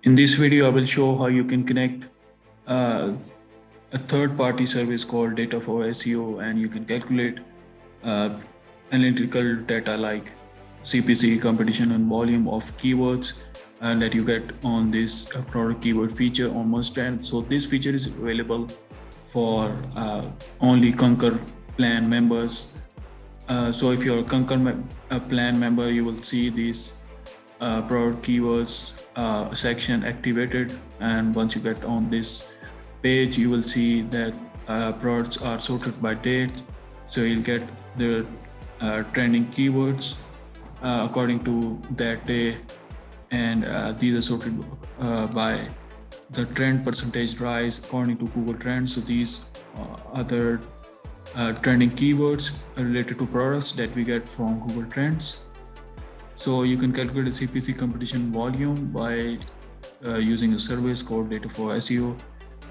In this video, I will show how you can connect uh, a third-party service called Dataforseo, and you can calculate uh, analytical data like CPC, competition and volume of keywords that you get on this product keyword feature on MuzTrends. So this feature is available for only Concur plan members. So if you're a Concur plan member, you will see these product keywords section activated, and once you get on this page you will see that products are sorted by date, so you'll get the trending keywords according to that day, and these are sorted by the trend percentage rise according to Google Trends. So these other trending keywords related to products that we get from Google Trends. So you can calculate the CPC competition volume by using a service called Dataforseo.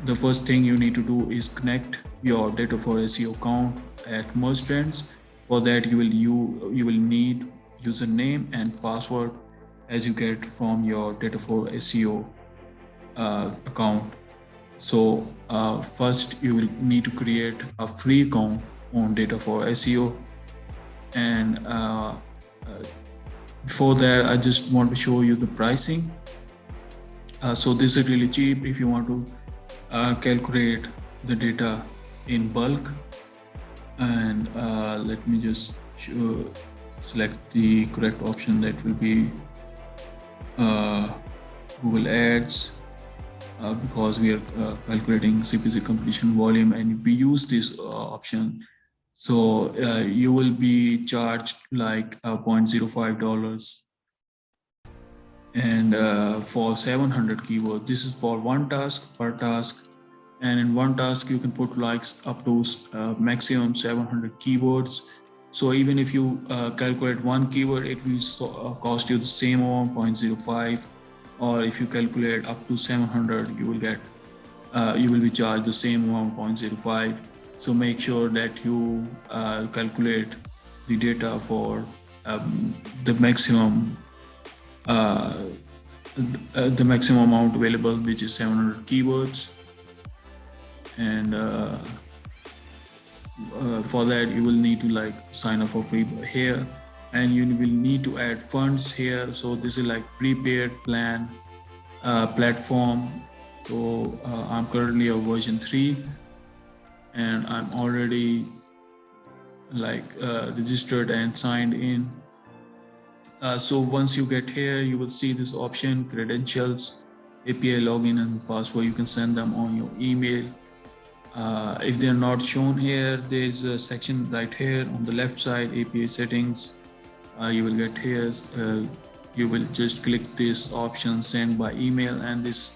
The first thing you need to do is connect your Dataforseo account at MuzTrends. For that, you will need username and password as you get from your Dataforseo account. So first, you will need to create a free account on Dataforseo, and before that, I just want to show you the pricing. So this is really cheap if you want to calculate the data in bulk. And let me just select the correct option. That will be Google Ads, because we are calculating CPC competition volume, and we use this option. So you will be charged like $0.05, and for 700 keywords. This is for one task per task, and in one task you can put likes up to maximum 700 keywords. So even if you calculate one keyword, it will cost you the same amount, 0.05, or if you calculate up to 700, you will be charged the same amount, 0.05. So make sure that you calculate the data for the maximum amount available, which is 700 keywords. And for that, you will need to sign up for free here, and you will need to add funds here. So this is like prepaid plan platform. So I'm currently on version 3. And I'm already registered and signed in. So once you get here, you will see this option, credentials, API login and password. You can send them on your email. If they're not shown here, there's a section right here on the left side, API settings. You will get here, you will just click this option, send by email, and this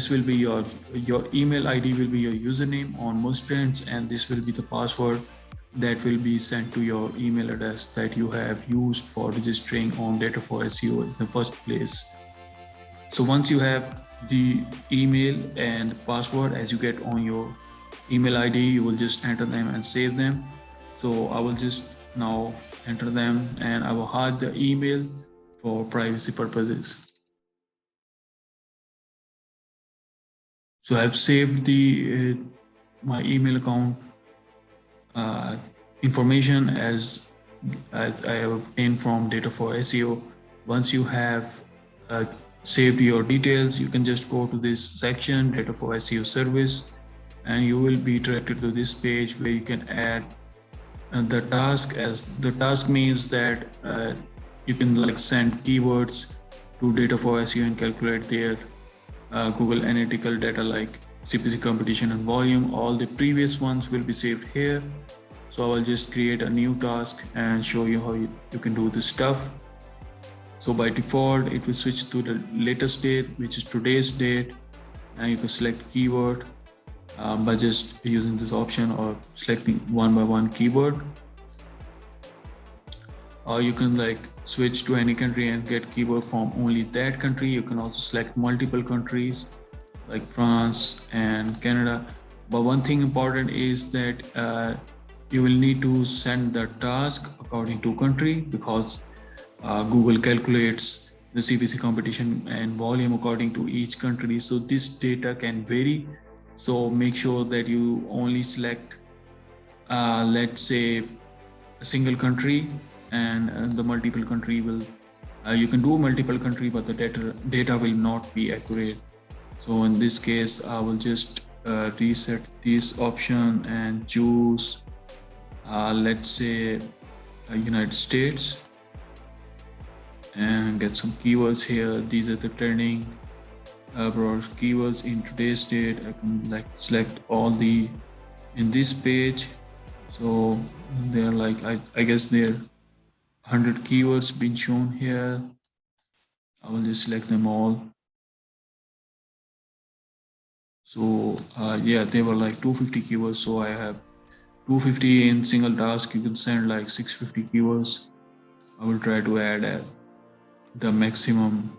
will be your email ID will be your username on MuzTrends, and this will be the password that will be sent to your email address that you have used for registering on Dataforseo in the first place. So once you have the email and password as you get on your email ID, you will just enter them and save them. So I will just now enter them, and I will hide the email for privacy purposes. So I've saved the my email account information as I have obtained from Dataforseo. Once you have saved your details, you can just go to this section, Dataforseo service, and you will be directed to this page where you can add the task. As the task means that you can send keywords to Dataforseo and calculate their Google analytical data like CPC competition and volume. All the previous ones will be saved here. So I will just create a new task and show you how you can do this stuff. So by default, it will switch to the latest date, which is today's date, and you can select keyword by just using this option or selecting one by one keyword. Or you can switch to any country and get keyword from only that country. You can also select multiple countries like France and Canada. But one thing important is that you will need to send the task according to country, because Google calculates the CPC competition and volume according to each country. So this data can vary. So make sure that you only select, let's say, a single country, and the multiple country will, you can do multiple country, but the data will not be accurate. So in this case, I will just reset this option and choose, let's say, United States, and get some keywords here. These are the trending broad keywords in today's date. I can like select all the in this page. So they're like, I guess there are 100 keywords being shown here. I will just select them all. So yeah, they were like 250 keywords. So I have 250 in single task. You can send like 650 keywords. I will try to add the maximum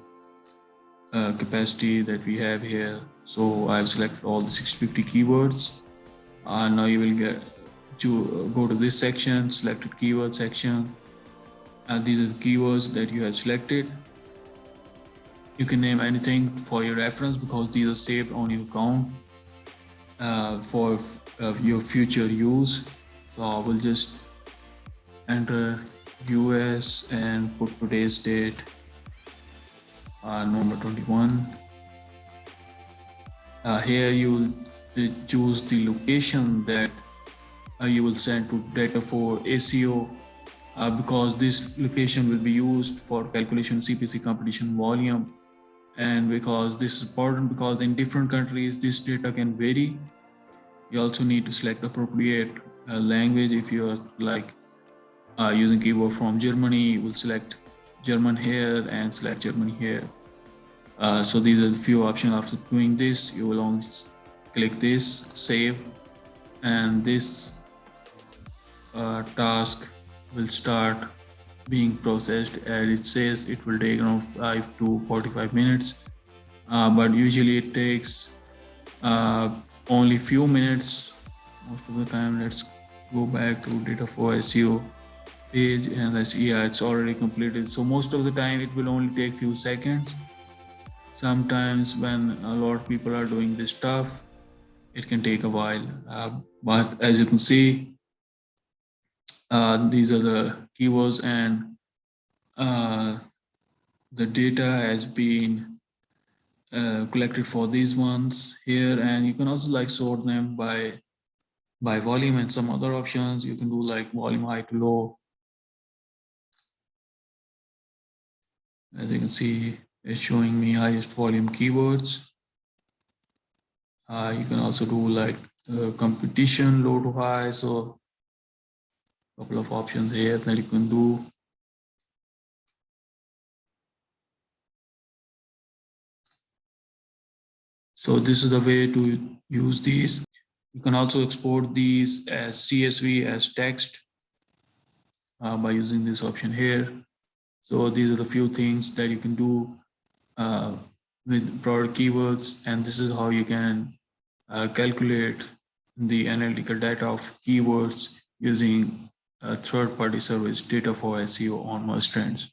capacity that we have here. So I've selected all the 650 keywords. Now you will get to go to this section, selected keyword section. These are the keywords that you have selected. You can name anything for your reference because these are saved on your account for your future use. So I will just enter US and put today's date, November 21. Here you will choose the location that you will send to Dataforseo, because this location will be used for calculation CPC competition volume. And because this is important, because in different countries this data can vary. You also need to select appropriate language. If you're like using keyword from Germany, you will select German here and select Germany here. So these are the few options. After doing this, you will only click this, save, and this task will start being processed. As it says, it will take around 5 to 45 minutes, but usually it takes only few minutes most of the time. Let's go back to Dataforseo page and let's see. Yeah, it's already completed. So most of the time it will only take few seconds. Sometimes when a lot of people are doing this stuff, it can take a while, but as you can see, these are the keywords, and the data has been collected for these ones here. And you can also like sort them by volume and some other options. You can do like volume high to low. As you can see, it's showing me highest volume keywords. You can also do like competition low to high. So a couple of options here that you can do. So this is the way to use these. You can also export these as CSV, as text, by using this option here. So these are the few things that you can do with product keywords, and this is how you can calculate the analytical data of keywords using a third-party service, Dataforseo on MuzTrends.